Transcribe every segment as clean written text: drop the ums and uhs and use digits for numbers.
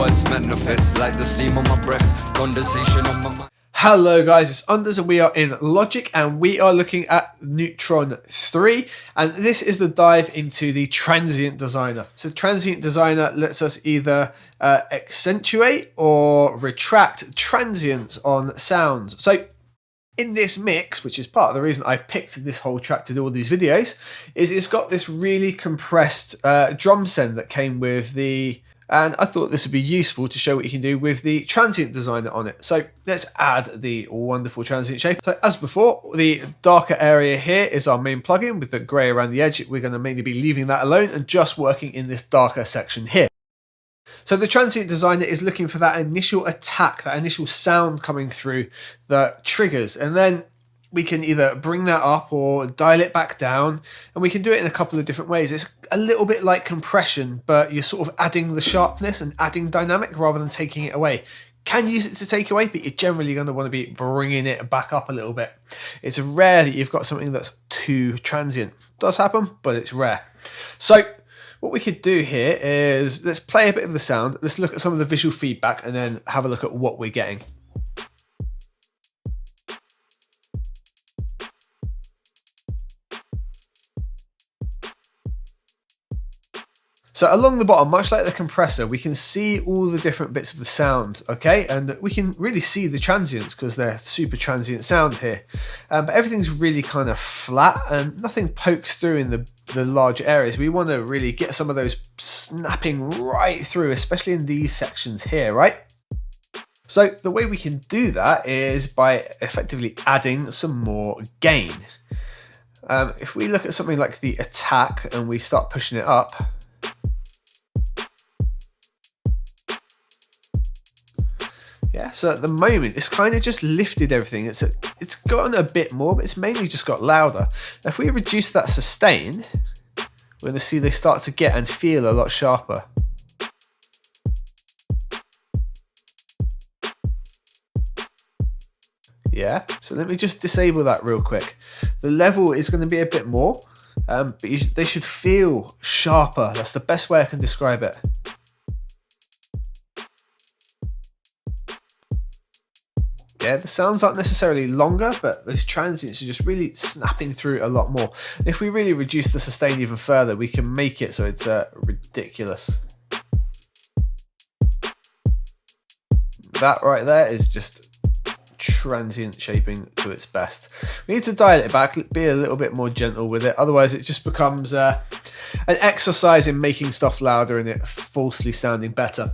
words manifest like the steam on my breath, condensation on my mind. Hello guys, it's Unders and we are in Logic and we are looking at Neutron 3, and this is the dive into the Transient Designer. So Transient Designer lets us either accentuate or retract transients on sounds. So in this mix, which is part of the reason I picked this whole track to do all these videos, is it's got this really compressed drum send that came with the... And I thought this would be useful to show what you can do with the Transient Designer on it. So let's add the wonderful Transient Shaper. So as before, the darker area here is our main plugin with the grey around the edge. We're going to mainly be leaving that alone and just working in this darker section here. So the Transient Designer is looking for that initial attack, that initial sound coming through the triggers. And then we can either bring that up or dial it back down, and we can do it in a couple of different ways. It's a little bit like compression, but you're sort of adding the sharpness and adding dynamic rather than taking it away. Can use it to take away, but you're generally going to want to be bringing it back up a little bit. It's rare that you've got something that's too transient. Does happen, but it's rare. So what we could do here is let's play a bit of the sound. Let's look at some of the visual feedback and then have a look at what we're getting. So along the bottom, much like the compressor, we can see all the different bits of the sound, okay? And we can really see the transients because they're super transient sound here. But everything's really kind of flat and nothing pokes through in the larger areas. We want to really get some of those snapping right through, especially in these sections here, right? So the way we can do that is by effectively adding some more gain. If we look at something like the attack and we start pushing it up, yeah, so at the moment, it's kind of just lifted everything. It's gotten a bit more, but it's mainly just got louder. Now, if we reduce that sustain, we're going to see they start to get and feel a lot sharper. Yeah, so let me just disable that real quick. The level is going to be a bit more, but they should feel sharper. That's the best way I can describe it. Yeah, the sounds aren't necessarily longer, but those transients are just really snapping through a lot more. If we really reduce the sustain even further, we can make it so it's ridiculous. That right there is just transient shaping to its best. We need to dial it back, be a little bit more gentle with it, otherwise it just becomes an exercise in making stuff louder and it falsely sounding better.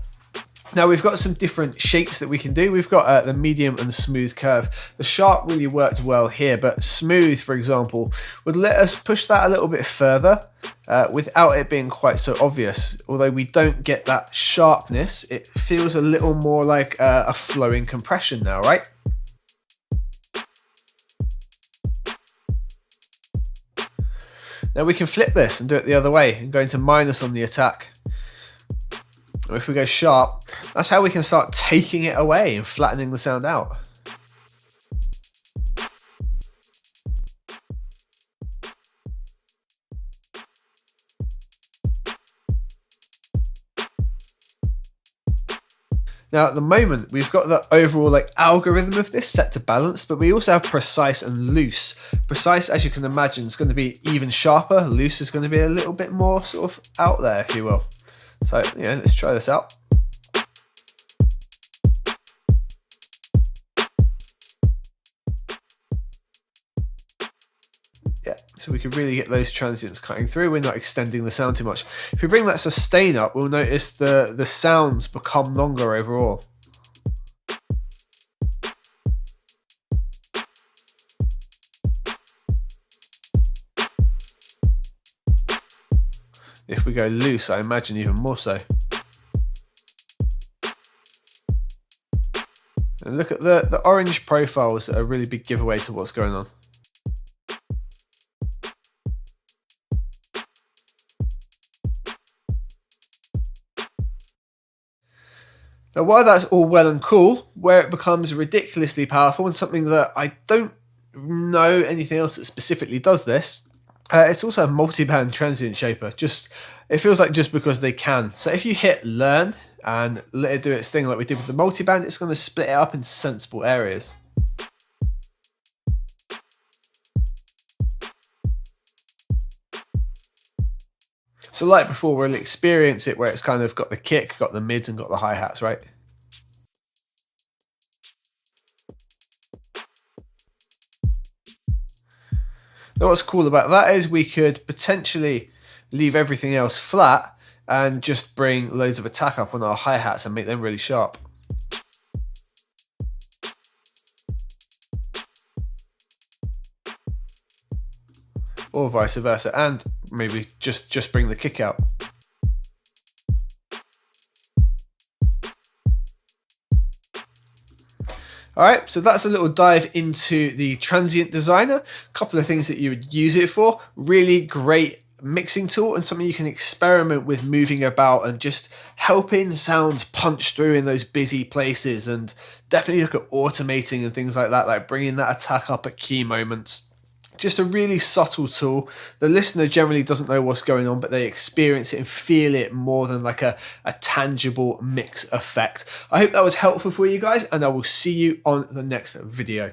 Now we've got some different shapes that we can do. We've got the medium and smooth curve. The sharp really worked well here, but smooth, for example, would let us push that a little bit further without it being quite so obvious. Although we don't get that sharpness, it feels a little more like a flowing compression now, right? Now we can flip this and do it the other way and go into minus on the attack. Or if we go sharp, that's how we can start taking it away and flattening the sound out. Now at the moment, we've got the overall like algorithm of this set to balance, but we also have precise and loose. Precise, as you can imagine, is going to be even sharper. Loose is going to be a little bit more sort of out there, if you will. So, yeah, let's try this out. Yeah, so we can really get those transients cutting through. We're not extending the sound too much. If we bring that sustain up, we'll notice the sounds become longer overall. If we go loose, I imagine even more so. And look at the orange profiles that are a really big giveaway to what's going on. Now, while that's all well and cool, where it becomes ridiculously powerful and something that I don't know anything else that specifically does this, it's also a multi-band Transient Shaper. Just It feels like just because they can. So if you hit learn and let it do its thing like we did with the multiband, it's going to split it up into sensible areas. So like before, we'll experience it where it's kind of got the kick, got the mids, and got the hi-hats, right? Now what's cool about that is we could potentially leave everything else flat and just bring loads of attack up on our hi-hats and make them really sharp. Or vice versa, and maybe just bring the kick out. Alright, so that's a little dive into the Transient Designer. A couple of things that you would use it for. Really great mixing tool and something you can experiment with moving about and just helping sounds punch through in those busy places, and definitely look at automating and things like that, like bringing that attack up at key moments. Just a really subtle tool. The listener generally doesn't know what's going on, but they experience it and feel it more than like a tangible mix effect. I hope that was helpful for you guys, and I will see you on the next video.